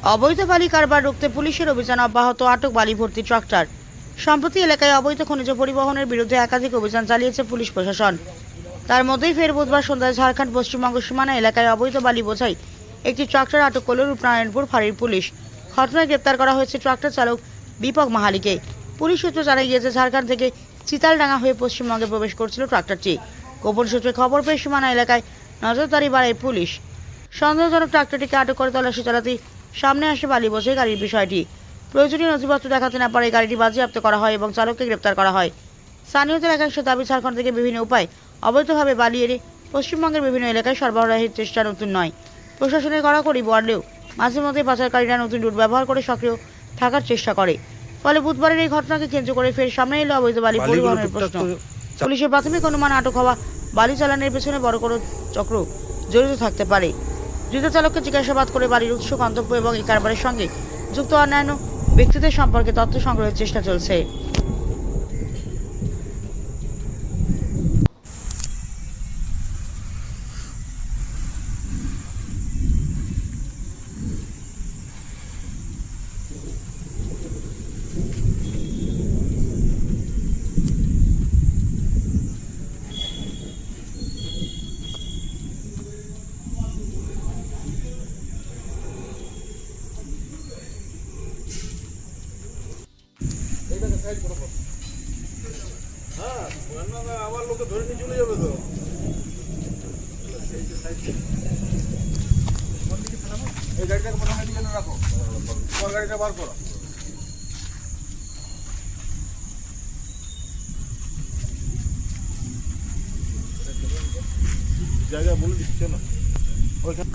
অবৈধ বালি কারবার রুখতে পুলিশের অভিযান অব্যাহত, আটক বালি ভর্তি ট্রাক্টর। সম্প্রতি এলাকায় অবৈধ খনিজ পরিবহনের বিরুদ্ধে একাধিক অভিযান চালিয়েছে পুলিশ প্রশাসন। তার মধ্যেই ফের বুধবার সন্ধ্যায় ঝাড়খণ্ড পশ্চিমবঙ্গ সীমানা এলাকায় অবৈধ বালি বোঝাই একটি ট্রাক্টর আটক করল রূপনারায়ণপুর ফাঁড়ির পুলিশ। ঘটনায় গ্রেপ্তার করা হয়েছে ট্রাক্টর চালক দীপক মাহালিকে। পুলিশ সূত্র জানা গিয়েছে, ঝাড়খণ্ড থেকে চিতালডাঙ্গা হয়ে পশ্চিমবঙ্গে প্রবেশ করছিল ট্রাক্টরটি। গোপন সূত্রে খবর পেয়ে সীমানা এলাকায় নজরদারি বাড়ায় পুলিশ। সন্দেহজনক ট্রাক্টরটিকে আটক করে তল্লাশি চালাতেই সামনে আসে বালি বোঝাই গাড়ির বিষয়টি। প্রয়োজনীয় নথিপত্র দেখাতে না পারে গাড়িটি বাজেয়াপ্ত করা হয় এবং চালককে গ্রেপ্তার করা হয়। স্থানীয়দের একাংশ দাবি, ঝাড়খণ্ড থেকে বিভিন্ন উপায়ে অবৈধভাবে বালি এনে পশ্চিমবঙ্গের বিভিন্ন এলাকায় সরবরাহের চেষ্টা নতুন নয়। প্রশাসনের কড়াকড়ি বাড়লেও মাঝে মধ্যে পাচারকারীরা নতুন রুট ব্যবহার করে সক্রিয় থাকার চেষ্টা করে। ফলে বুধবারের এই ঘটনাকে কেন্দ্র করে ফের সামনে এলো অবৈধ বালি পরিবহনের প্রশ্ন। পুলিশের প্রাথমিক অনুমান, আটক হওয়া বালি চালানের পেছনে বড় কোনো চক্র জড়িত থাকতে পারে। ধৃত চালককে জিজ্ঞাসাবাদ করে বালির উৎস, গন্তব্য এবং এই কারবারের সঙ্গে যুক্ত অন্যান্য ব্যক্তিদের সম্পর্কে তথ্য সংগ্রহের চেষ্টা চলছে। হ্যাঁ, আবার লোকে ধরে নিয়ে চলে যাবে তো। এই গাড়িটাকে প্রথমে দিকে রাখো, তোমার গাড়িটা বার করো। জায়গা বলে দিচ্ছে না ওইখানে।